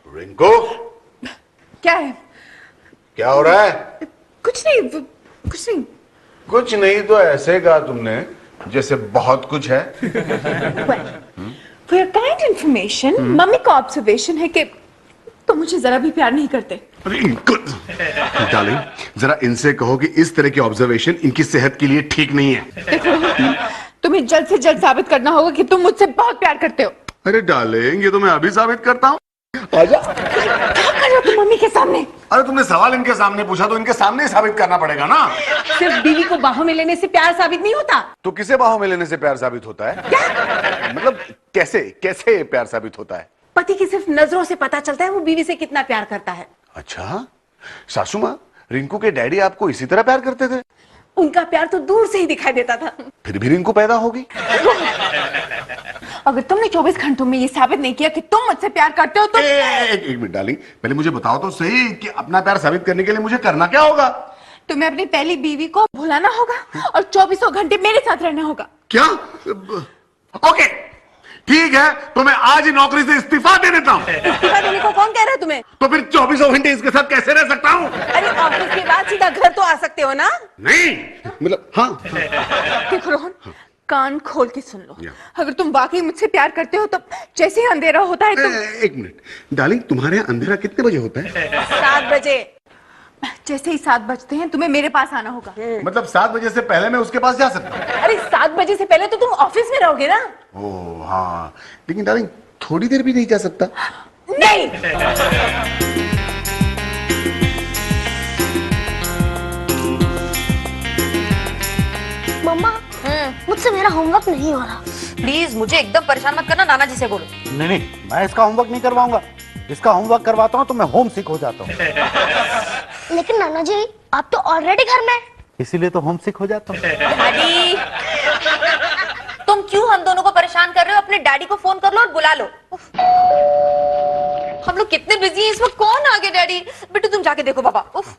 रिंकू, क्या है? क्या हो रहा है? कुछ नहीं, कुछ नहीं। कुछ नहीं तो ऐसे कहा तुमने जैसे बहुत कुछ है। For your kind information, mummy का ऑब्जर्वेशन है कि तुम मुझे जरा भी प्यार नहीं करते। डार्लिंग, जरा इनसे कहो कि इस तरह की ऑब्जर्वेशन इनकी सेहत के लिए ठीक नहीं है। देखो, तुम्हें जल्द से जल्द साबित करना होगा कि तुम मुझसे बहुत प्यार करते हो। अरे डार्लिंग, ये तो मैं अभी साबित करता हूँ। आजा। क्या कर रहे हो तुम मम्मी के सामने? अरे तुमने सवाल इनके सामने पूछा तो इनके सामने ही साबित करना पड़ेगा ना। सिर्फ बीवी को बाहों में लेने से प्यार साबित नहीं होता। तो किसे बाहों में लेने से प्यार साबित होता है? क्या? मतलब कैसे कैसे प्यार साबित होता है? पति की सिर्फ नजरों से पता चलता है वो बीवी से कितना प्यार करता है। अच्छा, सासू माँ, रिंकू के डैडी आपको इसी तरह प्यार करते थे? उनका प्यार तो दूर से ही दिखाई देता था। फिर भी रिंकू पैदा होगी। अगर तुमने 24 घंटों में ये साबित नहीं किया कि तुम मुझसे प्यार करते हो तो एक मिनट डार्लिंग, पहले मुझे बताओ तो सही कि अपना प्यार साबित करने के लिए मुझे करना क्या होगा? तुम्हें अपनी पहली बीवी को भुलाना होगा और 24 घंटे मेरे साथ रहना होगा। क्या? ओके, ठीक है, तो मैं आज ही नौकरी से इस्तीफा दे देता हूँ। इस्तीफा देने को कौन कह रहा है तुम्हें? तो फिर 24 घंटे इसके साथ कैसे रह सकता हूँ? अरे ऑफिस के बाद सीधा घर तो आ सकते हो ना? नहीं, मतलब हाँ। देखो रोहन, कान खोल के सुन लो। अगर तुम वाकई मुझसे प्यार करते हो तो जैसे ही अंधेरा होता है तो एक मिनट डार्लिंग, तुम्हारे यहाँ अंधेरा कितने बजे होता है? 7 बजे। जैसे ही 7 बजते हैं तुम्हें मेरे पास आना होगा। मतलब 7 बजे से पहले मैं उसके पास जा सकता हूँ? अरे 7 बजे से पहले तो तुम ऑफिस में रहोगे ना? ओह हाँ, लेकिन डार्लिंग थोड़ी देर भी नहीं जा सकता? नहीं। मम्मा, मुझसे मेरा होमवर्क नहीं हो रहा। प्लीज मुझे एकदम परेशान मत करना, नाना जी से बोलो। नहीं नहीं, मैं इसका होमवर्क नहीं करवाऊंगा। इसका होमवर्क करवाता हूँ तो मैं होम सिक हो जाता हूँ। लेकिन नाना जी, आप तो ऑलरेडी घर में। इसीलिए तो होम सिक हो जाता हूँ। डैडी, तुम क्यों हम दोनों को परेशान कर रहे हो? अपने डैडी को फोन कर लो और बुला लो। हम लोग कितने बिजी हैं इस वक्त। कौन आ गया? डैडी, बेटू तुम जाके देखो। बाबा, उफ।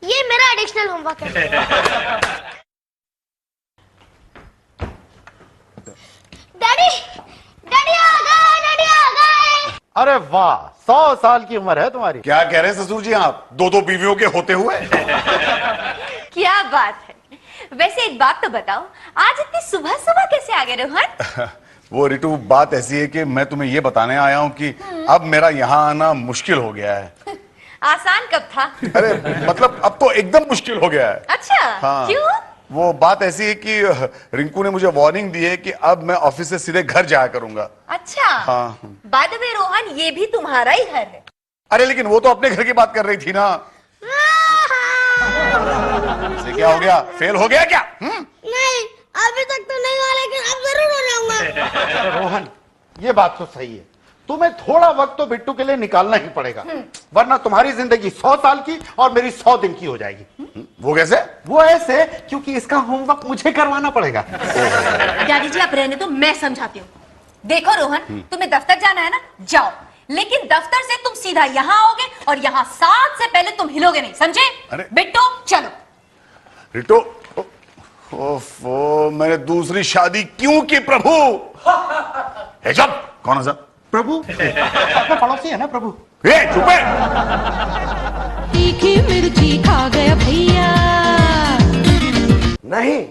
ये मेरा एडिशनल होमवर्क है। डैडी, डैडी आ गए, डैडी आ गए। अरे वाह, 100 साल की उम्र है तुम्हारी। क्या कह रहे हैं ससुर जी आप, दो बीवियों के होते हुए? क्या बात है। वैसे एक बात तो बताओ, आज इतनी सुबह सुबह कैसे आ गए रोहन? वो रितु, बात ऐसी है कि मैं तुम्हें ये बताने आया हूँ कि अब मेरा यहाँ आना मुश्किल हो गया है। आसान कब था? अरे मतलब अब तो एकदम मुश्किल हो गया है। अच्छा, हाँ। क्यों? वो बात ऐसी है कि रिंकू ने मुझे वार्निंग दी है कि अब मैं ऑफिस से सीधे घर जाया करूंगा। अच्छा। हाँ। बाय द वे रोहन, ये भी तुम्हारा ही घर है। अरे लेकिन वो तो अपने घर की बात कर रही थी ना। इसे क्या हो गया? फेल हो गया क्या? नहीं, अभी तक तो नहीं हुआ, लेकिन अब जरूर हो जाऊंगा। रोहन, ये बात तो सही है। तुम्हें थोड़ा वक्त तो बिट्टू के लिए निकालना ही पड़ेगा, वरना तुम्हारी जिंदगी 100 साल की और मेरी 100 दिन की हो जाएगी। वो कैसे? वो ऐसे, क्योंकि इसका होमवर्क मुझे करवाना पड़ेगा। डैडी जी आप रहने तो मैं समझाती हूँ। देखो रोहन, तुम्हें दफ्तर जाना है ना, जाओ, लेकिन दफ्तर से तुम सीधा यहाँ आओगे और यहाँ 7 से पहले तुम हिलोगे नहीं, समझे? अरे बिट्टू चलो। रिटो, ओफो, मैंने दूसरी शादी क्यों की प्रभु? जब कौन है सर? प्रभु अपना पड़ोसी है ना प्रभु। चुप है। तीखी मिर्ची खा गया भैया। नहीं,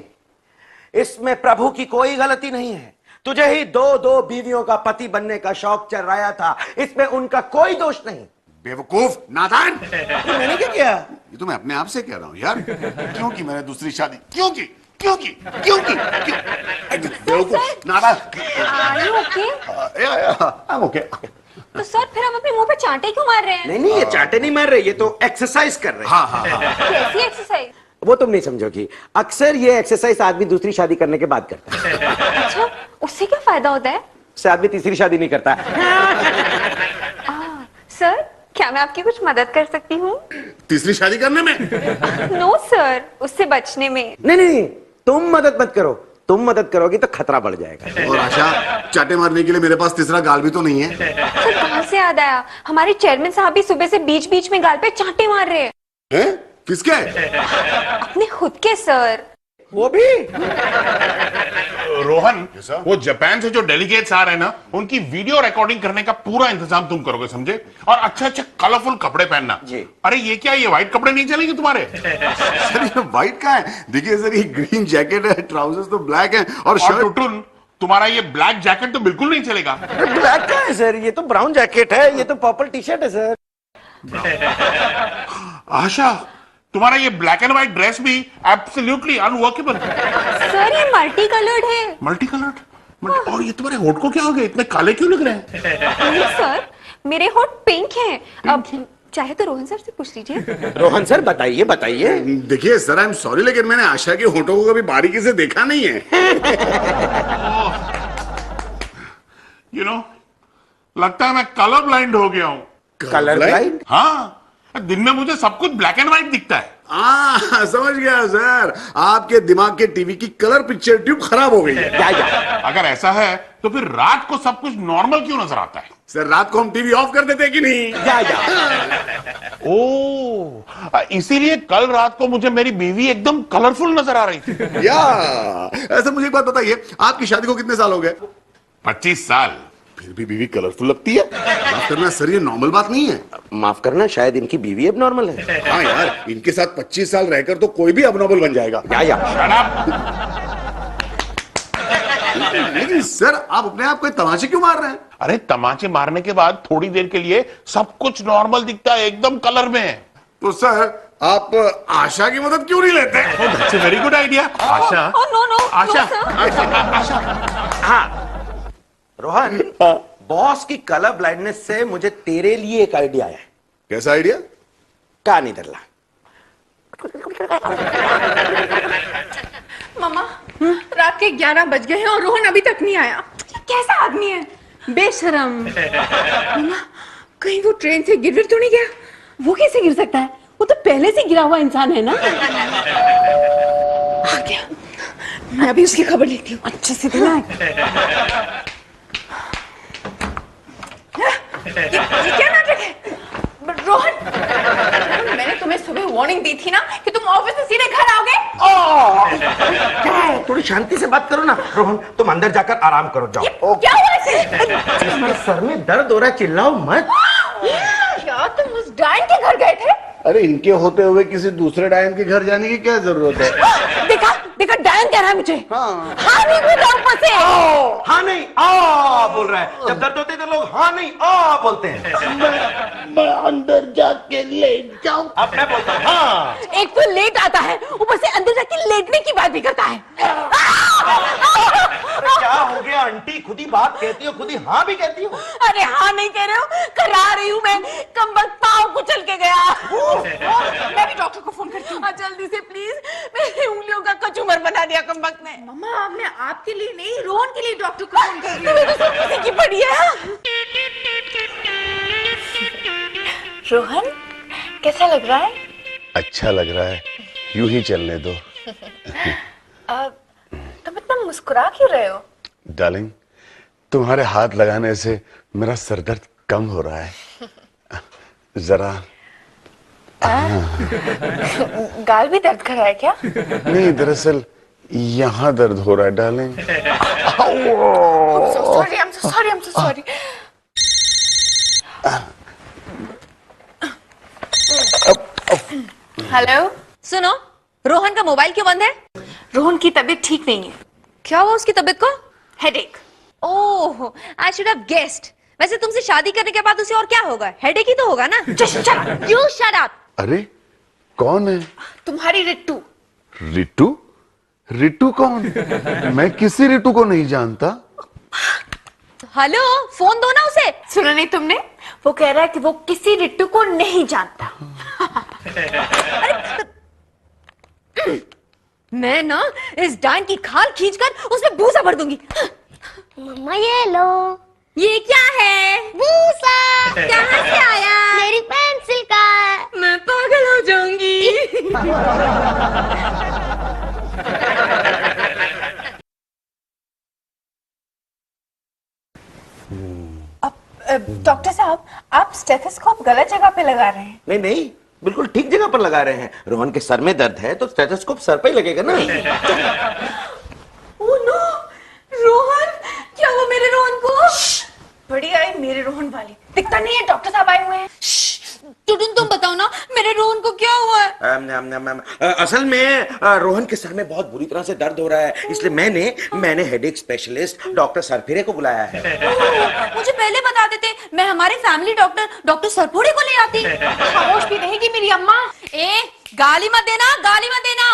इसमें प्रभु की कोई गलती नहीं है। तुझे ही दो बीवियों का पति बनने का शौक चल रहा था, इसमें उनका कोई दोष नहीं। बेवकूफ नादान। मैंने क्या किया? ये तो मैं अपने आप से कह रहा हूँ यार। क्यों की मैंने दूसरी शादी? क्यों की? क्यों की? क्यों की? बेवकूफ नादान। Are you okay? I'm okay. तो सर फिर हम अपने मुंह पे चांटे क्यों मार रहे हैं? नहीं नहीं, ये चाटे नहीं मार रहे, ये तो एक्सरसाइज कर रहे हैं। हाँ। कैसी एक्सरसाइज? वो तुम नहीं समझोगी। अक्सर ये एक्सरसाइज आदमी दूसरी शादी करने के बाद करता है। अच्छा, उससे क्या फायदा होता है? उससे आदमी तीसरी शादी नहीं करता। सर, क्या मैं आपकी कुछ मदद कर सकती हूँ? तीसरी शादी करने में? नो सर, उससे बचने में। नहीं, तुम मदद मत करो। तुम मदद करोगी तो खतरा बढ़ जाएगा। और आशा, चाटे मारने के लिए मेरे पास तीसरा गाल भी तो नहीं है। सर कहाँ से याद आया, हमारे चेयरमैन साहब भी सुबह से बीच बीच में गाल पे चांटे मार रहे हैं। किसके? अपने खुद के सर। वो भी? Rohan, Yes, sir. वो जापान से जो डेलीगेट्स आ रहे हैं ना, उनकी वीडियो रिकॉर्डिंग करने का पूरा इंतजाम तुम करोगे, समझे? और अच्छे अच्छे कलरफुल कपड़े पहनना। जी। अरे ये क्या, ये व्हाइट कपड़े नहीं चलेंगे तुम्हारे? सर ये व्हाइट का है, देखिए सर ये ग्रीन जैकेट है, ट्राउजर्स तो ब्लैक है और और शर्ट। टुटुन, तुम्हारा ये ब्लैक जैकेट तो बिल्कुल नहीं चलेगा। ब्लैक का है सर, ये तो ब्राउन जैकेट है, ये तो पर्पल टी शर्ट है सर। आशा, तुम्हारा ये ब्लैक एंड व्हाइट ड्रेस भी एब्सोल्युटली अनवर्केबल। सर ये मल्टी कलर्ड है। Multi coloured? और ये तुम्हारे होठ को क्या हो गया, इतने काले क्यों लग रहे हैं? नहीं सर, मेरे होठ पिंक हैं। अब चाहे तो रोहन सर से पूछ लीजिए। रोहन सर बताइए बताइए। देखिए सर आई एम सॉरी लेकिन मैंने आशा के होठों को कभी बारीकी से देखा नहीं है। यू नो, लगता है मैं कलर ब्लाइंड हो गया हूं। Colour blind? हाँ, दिन में मुझे सब कुछ ब्लैक एंड व्हाइट दिखता है। समझ गया सर, आपके दिमाग के टीवी की कलर पिक्चर ट्यूब खराब हो गई है। या अगर ऐसा है तो फिर रात को सब कुछ नॉर्मल क्यों नजर आता है? सर रात को हम टीवी ऑफ कर देते हैं कि नहीं? ओ, इसीलिए कल रात को मुझे मेरी बीवी एकदम कलरफुल नजर आ रही थी। या ऐसा मुझे एक बात बताइए, आपकी शादी को कितने साल हो गए? 25 साल। फिर भी बीवी कलरफुल लगती है। माफ करना सर, ये नॉर्मल बात नहीं है। माफ करना, शायद इनकी बीवी अब नॉर्मल है। हाँ यार, इनके साथ 25 साल रहकर तो कोई भी अबनॉर्मल बन जाएगा। या Shut up! लेकिन सर आप अपने आप को तमाचे क्यों मार रहे हैं? अरे तमाचे मारने के बाद थोड़ी देर के लिए सब कुछ नॉर्मल दिखता है, एकदम कलर में। तो सर आप आशा की मदद क्यों नहीं लेते? That's a very good idea. Asha, no Asha, Asha. हाँ रोहन, बॉस की कलर ब्लाइंडनेस से मुझे तेरे लिए एक आइडिया आया है। कैसा आइडिया? का नहीं धरला। मामा, रात के 11 बज गए हैं और रोहन अभी तक नहीं आया। कैसा आदमी है, बेशरम। मामा, कहीं वो ट्रेन से गिर तो नहीं गया? वो कैसे गिर सकता है? वो तो पहले से गिरा हुआ इंसान है ना। आ गया, मैं अभी उसकी खबर लेती हूँ। अच्छे से देना। ये क्या नाटक है? रोहन, मैंने तुम्हें सुबह वार्निंग दी थी ना कि तुम ऑफिस से सीधे घर आओगे। थोड़ी शांति से बात करो ना रोहन, तुम अंदर जाकर आराम करो, जाओ। क्या हुआ इसे? मेरे सर में दर्द हो रहा है, चिल्लाओ मत। क्या तुम उस डायन के घर गए थे? अरे इनके होते हुए किसी दूसरे डायन के घर जाने की क्या जरूरत है? देखा देखा, डायन कह रहा है मुझे। हाँ नहीं बोला ऊपर से। हाँ नहीं आ बोल रहा है। जब दर्द होते तो लोग हाँ नहीं आ बोलते हैं। मैं अंदर जाके लेट जाऊं। अब मैं बोलता हूँ हाँ। एक तो लेट आता है, ऊपर से अंदर जाके लेटने की बात भी करता है। अरे क्या हो गया आंटी, खुद ही बात कहती हो, खुद ही हाँ भी कहती हो। अरे हाँ नहीं कह रहे हो, करा रही हूँ मैं। कमबख्त पाँव कुचल के गया। मैं भी डॉक्टर को फोन करती हूँ। जल्दी से प्लीज, मेरी उंगलियों का कचूमर बना दिया कमबख्त ने। मम्मा, मैं आपके लिए नहीं, रोहन के लिए डॉक्टर को फोन कर रही हूँ। तुम्हें तो सब किसी की पड़ी है। रोहन, कैसा लग रहा है? अच्छा लग रहा है, यूं ही चलने दो। तुम इतना मुस्कुरा क्यों रहे हो? डार्लिंग, तुम्हारे हाथ लगाने से मेरा सरदर्द कम हो रहा है। जरा गाल भी दर्द कर रहा है क्या? नहीं, दरअसल यहाँ दर्द हो रहा है darling. I'm so sorry. Hello, सुनो, रोहन का मोबाइल क्यों बंद है? रोहन की तबीयत ठीक नहीं है। क्या हुआ उसकी तबीयत को? Headache. Oh, I should have guessed. वैसे तुमसे शादी करने के बाद उसे और क्या होगा? हेडेक ही तो होगा ना। You shut up. अरे कौन है? तुम्हारी रिट्टू। रिट्टू? रिट्टू कौन? मैं किसी रिट्टू को नहीं जानता। हेलो, फोन दो ना उसे। सुना नहीं तुमने? वो कह रहा है कि वो किसी रिट्टू को नहीं जानता। मैं ना इस डायन की खाल खींचकर उसमें भूसा भर दूंगी। मम्मा ये लो। ये क्या है? भूसा। कहाँ से आया? मेरी पेंसिल का है। मैं पागल हो जाऊंगी। डॉक्टर साहब, आप स्टेथोस्कोप गलत जगह पे लगा रहे हैं। नहीं नहीं, बिल्कुल ठीक जगह पर लगा रहे हैं। रोहन के सर में दर्द है तो स्टेथोस्कोप सर पे ही लगेगा ना। ओह नो, असल में रोहन के सर में बहुत बुरी तरह से दर्द हो रहा है, इसलिए मैंने हेडेक स्पेशलिस्ट डॉक्टर सरफिरे को बुलाया है। मुझे पहले बता देते, मैं हमारे फैमिली डॉक्टर सरफोड़े को ले आती। खामोश भी रहेगी मेरी अम्मा। गाली मत देना, गाली मत देना।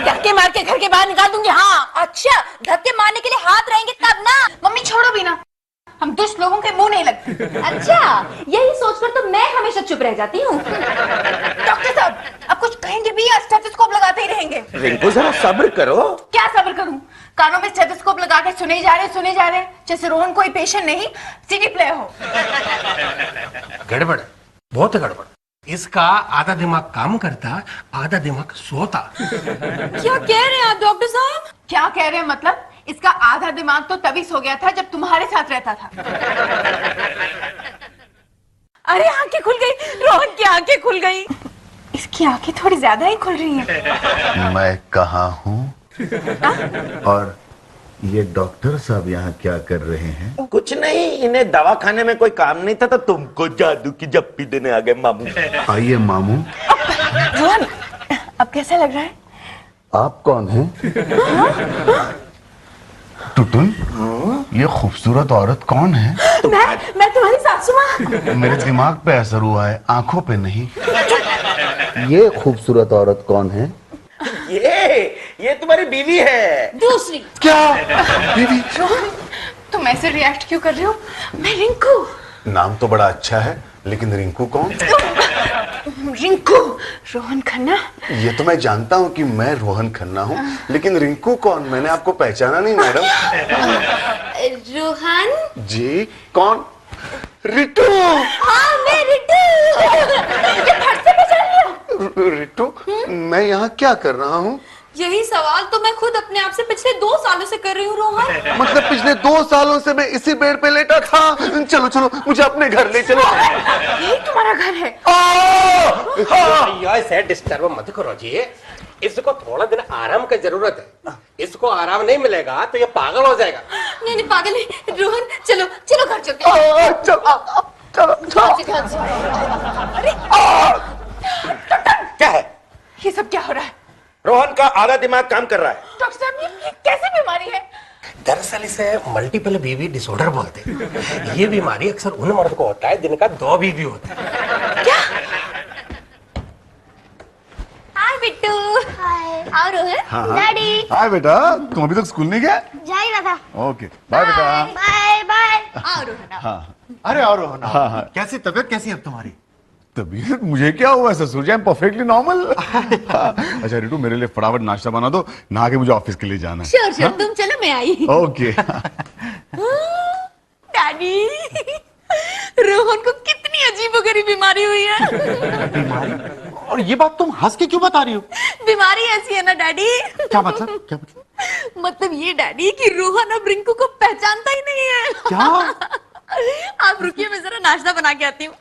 धक्के मार के घर के बाहर निकाल दूंगी। हाँ, अच्छा, धक्के मारने के लिए हाथ रहेंगे तब ना। मम्मी छोड़ो भी ना, हम दुष्ट लोगों के मुंह नहीं लगते। अच्छा, यही सोचकर तो मैं हमेशा चुप रह जाती हूँ। डॉक्टर साहब अब कुछ कहेंगे भी या स्टेथोस्कोप लगाते ही रहेंगे? रिंकू जरा सब्र करो। क्या सब्र करूं? कानों में स्टेथोस्कोप लगा के सुने जा रहे जैसे रोहन कोई पेशेंट नहीं सीडी प्लेयर हो। गड़बड़, बहुत गड़बड़। इसका आधा दिमाग काम करता, आधा दिमाग सोता। क्या कह रहे हैं आप डॉक्टर साहब? क्या कह रहे हैं मतलब? इसका आधा दिमाग तो तभी सो गया था जब तुम्हारे साथ रहता था। अरे आंखें खुल गई, रोहन की आंखें खुल गई। इसकी आंखें थोड़ी ज्यादा ही खुल रही हैं। मैं कहाँ हूँ और ये डॉक्टर साहब यहाँ क्या कर रहे हैं? कुछ नहीं, इन्हें दवाखाने में कोई काम नहीं था तो तुमको जादू की जप्पी देने आ गए मामू। आइए मामू। रोहन अब कैसा लग रहा है? आप कौन हैं? टुटुन, ये खूबसूरत औरत कौन है? मैं तुम्हारी सासू माँ। मेरे दिमाग पे असर हुआ है, आंखों पे नहीं। ये खूबसूरत औरत कौन है? ये तुम्हारी बीवी है। दूसरी। क्या बीवी? तुम ऐसे रिएक्ट क्यों कर रहे हो? मैं रिंकू। नाम तो बड़ा अच्छा है, लेकिन रिंकू कौन? रिंकू रोहन खन्ना। ये तो मैं जानता हूँ कि मैं रोहन खन्ना हूँ, लेकिन रिंकू कौन? मैंने आपको पहचाना नहीं मैडम। रोहन जी कौन? रिटू। हाँ, मैं रिटू। रिटू, मैं यहाँ क्या कर रहा हूँ? यही सवाल तो मैं खुद अपने आप से पिछले 2 सालों से कर रही हूँ रोहन। मतलब पिछले 2 सालों से मैं इसी बेड पे लेटा था? चलो चलो, मुझे अपने घर ले चलो। यही तुम्हारा घर है? ऐसे डिस्टर्ब मत करो जी, इसको थोड़ा दिन आराम की जरूरत है। इसको आराम नहीं मिलेगा तो ये पागल हो जाएगा। नहीं पागल नहीं रोहन, चलो चलो घर चलते हैं। क्या है? ये सब क्या हो रहा है? रोहन का आधा दिमाग काम कर रहा है। डॉक्टर साहब ये कैसी बीमारी है? दरअसल इसे मल्टीपल बीवी डिसऑर्डर बोलते हैं। ये बीमारी अक्सर उन मर्द को होता है जिनका 2 बीवी होता है। क्या? हाय बिट्टू। हाय। आओ रोहन। डैडी। हाय बेटा, तुम अभी तक स्कूल नहीं गए? जा ही रहा था। ओके बाय बेटा। Bye bye. आओ रोहन। हाँ अरे और रोहन, हाँ। कैसी तबीयत कैसी है अब तुम्हारी? तबीयत मुझे क्या हुआ ससुर जी, आई एम परफेक्टली नॉर्मल। अच्छा रिटू, मेरे लिए फटाफट नाश्ता बना दो, नहा के मुझे ऑफिस के लिए जाना है। श्योर तुम चलो, मैं आई। ओके। डैडी, रोहन को कितनी अजीबोगरीब बीमारी हुई है। बीमारी? और ये बात तुम हंस के क्यों बता रही हो? बीमारी ऐसी है ना डैडी। क्या मतलब? क्या मतलब? मतलब ये डैडी कि रोहन अब रिंकू को पहचानता ही नहीं है। क्या? आप रुकिए, मैं जरा नाश्ता बना के आती हूँ।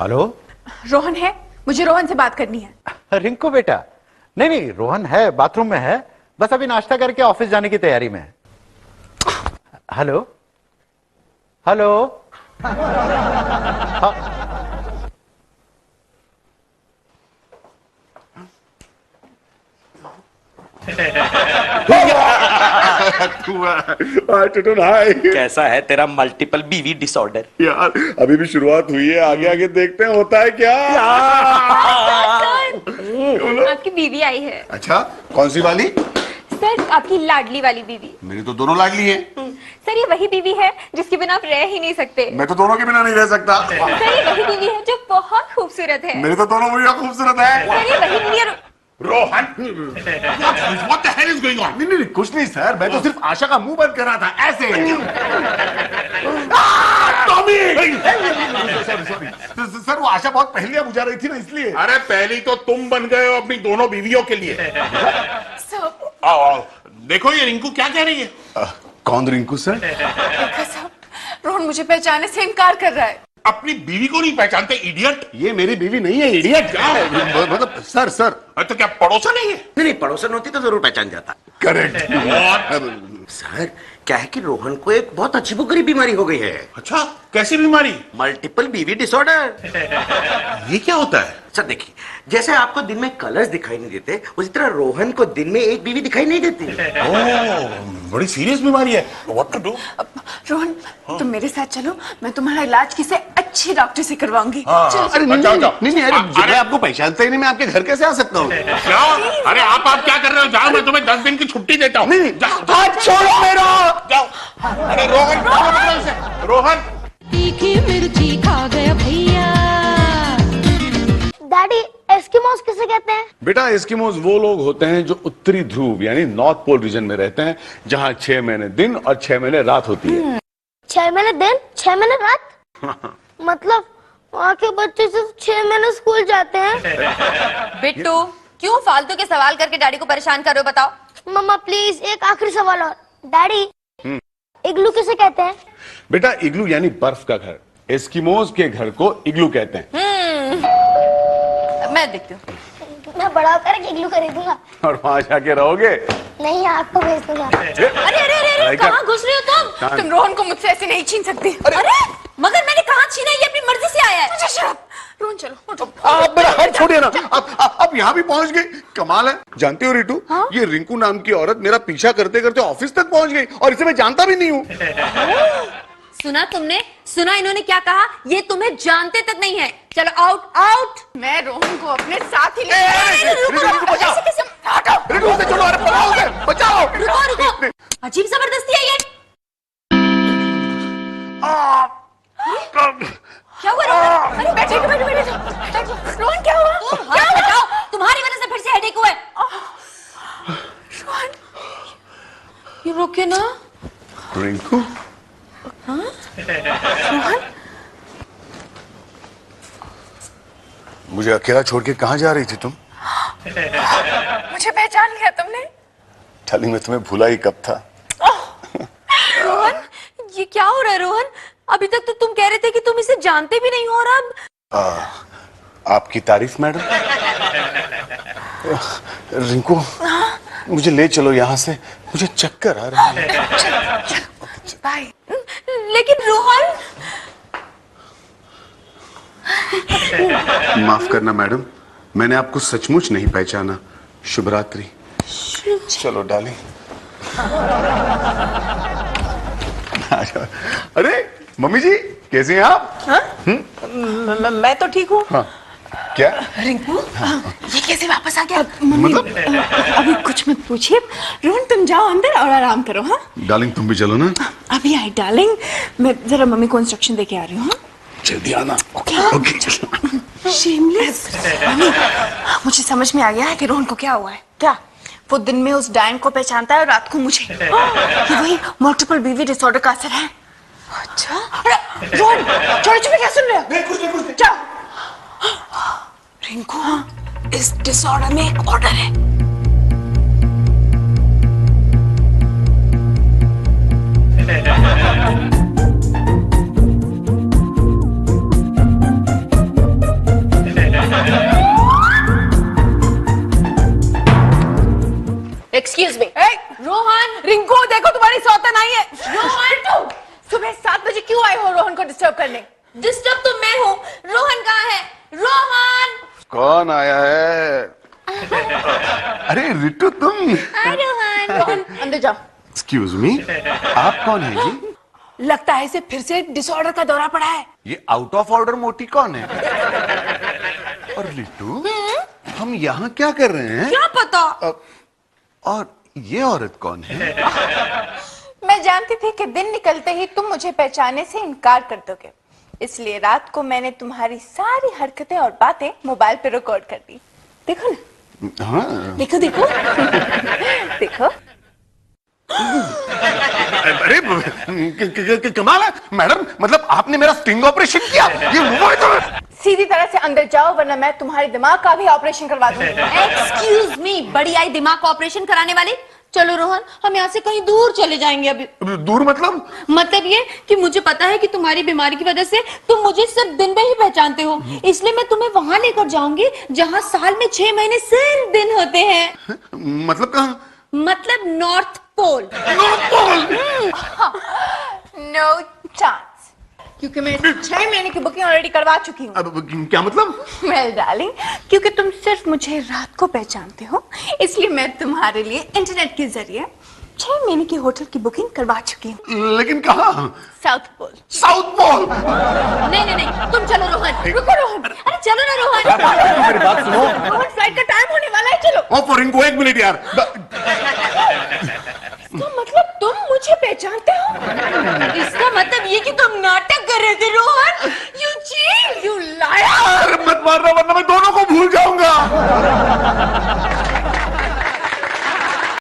हेलो, रोहन है? मुझे रोहन से बात करनी है। रिंकू बेटा? नहीं नहीं, रोहन है, बाथरूम में है, बस अभी नाश्ता करके ऑफिस जाने की तैयारी में है। Hello hello. हाँ। टुटुन हाय। कैसा है तेरा मल्टीपल बीवी डिसऑर्डर? यार अभी भी शुरुआत हुई है, आगे आगे देखते हैं होता है क्या। आपकी बीवी आई है। अच्छा, कौन सी वाली? सर आपकी लाडली वाली बीवी। मेरी तो दोनों लाडली हैं। सर ये वही बीवी है जिसके बिना आप रह ही नहीं सकते। मैं तो दोनों के बिना नहीं रह सकता। सर ये वही बीवी है जो बहुत खूबसूरत है। मेरी तो दोनों मुझे खूबसूरत है। सर ये वही बीवी है। Rohan, what the hell is going on? नहीं कुछ नहीं सर, मैं तो सिर्फ आशा का मुंह बंद कर रहा था ऐसे। टॉमी! सॉरी सर, वो आशा बहुत पहले बुझा रही थी ना, इसलिए। अरे पहली तो तुम बन गए हो अपनी दोनों बीवियों के लिए। आओ, देखो ये रिंकू क्या कह रही है। कौन रिंकू सर? रोहन मुझे पहचानने से इनकार कर रहा है। अपनी बीवी को नहीं पहचानते इडियट। ये मेरी बीवी नहीं है इडियट। क्या है? मतलब सर तो क्या पड़ोसन है ये? नहीं पड़ोसन होती तो जरूर पहचान जाता। करेक्ट। सर क्या है कि रोहन को एक बहुत अजीबोगरीब बीमारी हो गई है। अच्छा, कैसी बीमारी? मल्टीपल बीवी डिसऑर्डर। ये क्या होता है? सर देखिए, जैसे आपको दिन में कलर्स दिखाई नहीं देते, उसी तरह रोहन को दिन में एक बीवी दिखाई नहीं देती। ओह, बड़ी सीरियस बीमारी है। What to do? रोहन तुम मेरे साथ चलो, मैं तुम्हारा इलाज किसी अच्छे डॉक्टर से करवाऊंगी। अरे नहीं, अरे मैं आपको पहचानता ही नहीं, मैं आपके घर कैसे आ सकता हूँ? क्या? अरे आप क्या कर रहे हो? जाओ, मैं तुम्हें 10 दिन की छुट्टी देता हूँ। नहीं, हाथ छोड़ो मेरा। जाओ। अरे रोहन, रोहन। तीखी मिर्ची खा गया भैया। डैडी एस्किमोस किसे कहते हैं? बेटा एस्किमोज वो लोग होते हैं जो उत्तरी ध्रुव यानी नॉर्थ पोल रीजन में रहते हैं, जहाँ 6 महीने दिन और 6 महीने रात होती है। 6 महीने दिन 6 महीने रात? मतलब वहाँ के बच्चे सिर्फ 6 महीने स्कूल जाते हैं। बिट्टू, क्यों फालतू के सवाल करके डैडी को परेशान कर रहे हो, बताओ। मम्मा प्लीज एक आखिरी सवाल और। डैडी इग्लू किसे कहते हैं? बेटा इग्लू यानी बर्फ का घर, एस्किमोज के घर को इग्लू कहते हैं। मैं देखती हूँ। मैं बड़ा होकर इग्लू खरीदूंगा और वहां जाके रहोगे? नहीं, आपको भेज दूंगा। अरे कहाँ घुस रही हो तुम रोहन को मुझसे ऐसे नहीं छीन सकती। अरे मगर मैंने कहाँ छीना, ये अपनी मर्जी से आया है। मुझे शराब। रोहन चलो, उठो। आप मेरा हाथ छोड़िए ना। अब यहाँ भी पहुंच गई, कमाल है। जानते हो रितु, ये रिंकू नाम की औरत मेरा पीछा करते करते ऑफिस तक पहुंच गई और इसे मैं जानता भी नहीं हूँ। सुना तुमने? सुना इन्होंने क्या कहा? ये तुम्हें जानते तक नहीं है। चलो आउट आउट। मैं रोहन को अपने साथ ही ले बचाओ। रुको। अजीब जबरदस्ती है ये। क्या हुआ रोहन? अरे बैठो। रोहन क्या हुआ? तुम हाथ हटाओ, तुम्हारी वजह से फिर से हेडेक हुआ है। रोहन ये रोके ना। रिंकू, रोहन मुझे अकेला छोड़ के कहाँ जा रही थी तुम? मुझे पहचान लिया तुमने? डार्लिंग मैं तुम्हें भूला ही कब था। रोहन ये क्या हो रहा है? रोहन अभी तक तो तुम कह रहे थे कि तुम इसे जानते भी नहीं हो, और अब आपकी तारीफ मैडम। रिंकू मुझे ले चलो यहाँ से, मुझे चक्कर आ रहा है। बाय। लेकिन रोहन। माफ करना मैडम, मैंने आपको सचमुच नहीं पहचाना। शुभ रात्रि। चलो डार्लिंग। अरे मम्मी जी कैसे हैं आप? मैं तो ठीक हूँ। हाँ क्या? रिंकू ये कैसे वापस आ गया? मम्मी अभी कुछ मत पूछिए। रोहन तुम जाओ अंदर और आराम करो। हाँ डार्लिंग तुम भी चलो ना। अभी आई डार्लिंग, मैं जरा मम्मी को इंस्ट्रक्शन देके आ रही हूँ। जल्दी आना। Okay shameless. मम्मी मुझे समझ में आ गया है कि रोहन को क्या हुआ है। क्या? वो दिन में उस डायन को पहचानता है और रात को मुझे। ये वही मल्टीपल बीवी डिसऑर्डर का असर है। अच्छा रोहन छोटे छोटे क्या सुन रहे हो? कुछ नहीं। जाओ। रिंकू इस डिसऑर्डर में एक ऑर्डर है। Excuse me. रोहन रिंकू देखो तुम्हारी सौतन आई है। रोहन सुबह 7 बजे क्यों आए हो रोहन को डिस्टर्ब करने? डिस्टर्ब तो मैं हूँ, रोहन कहाँ है? रोहन कौन आया है? अरे रितु तुम? रोहन अंदर जाओ। एक्सक्यूज मी, आप कौन है जी? लगता है इसे फिर से डिसऑर्डर का दौरा पड़ा है। ये आउट ऑफ ऑर्डर मोटी कौन है? और लिट्टू हम यहाँ क्या कर रहे हैं? क्या पता? और ये औरत कौन है? मैं जानती थी कि दिन निकलते ही तुम मुझे पहचानने से इनकार कर दोगे, इसलिए रात को मैंने तुम्हारी सारी हरकतें और बातें मोबाइल पे रिकॉर्ड कर दी। देखो ना। हाँ। देखो देखो देखो। अरे कमाल है मैडम, मतलब आपने मेरा स्टिंग ऑपरेशन किया? ये वो है तो सीधी तरह से अंदर जाओ वरना मैं तुम्हारे दिमाग का भी ऑपरेशन करवा दूंगी। एक्सक्यूज मी, बड़ी आई दिमाग का ऑपरेशन कराने वाली। चलो रोहन हम यहाँ से कहीं दूर चले जाएंगे। अभी दूर मतलब ये कि मुझे पता है कि तुम्हारी बीमारी की वजह से तुम मुझे सिर्फ दिन में ही पहचानते हो, इसलिए मैं तुम्हें वहां लेकर जाऊंगी जहाँ साल में 6 महीने सिर्फ दिन होते हैं। मतलब कहाँ? मतलब north pole. North pole. No chance, क्योंकि मैं 6 महीने की बुकिंग ऑलरेडी करवा चुकी हूँ। अब क्या मतलब? वेल डार्लिंग, क्योंकि तुम सिर्फ मुझे रात को पहचानते हो, इसलिए मैं तुम्हारे लिए इंटरनेट के जरिए 6 महीने की होटल की बुकिंग करवा चुकी हूँ। लेकिन कहाँ? South pole. South pole. नहीं नहीं नहीं, तुम चलो रोहन। रुको रोहन, अरे चलो ना रोहन। मेरी बात सुनो। रोहन, फ्लाइट का टाइम होने वाला है, चलो। ओ फॉर रिंकू, 1 मिनट यार। तो मतलब तुम मुझे पहचानते हो? इसका मतलब ये कि तुम नॉट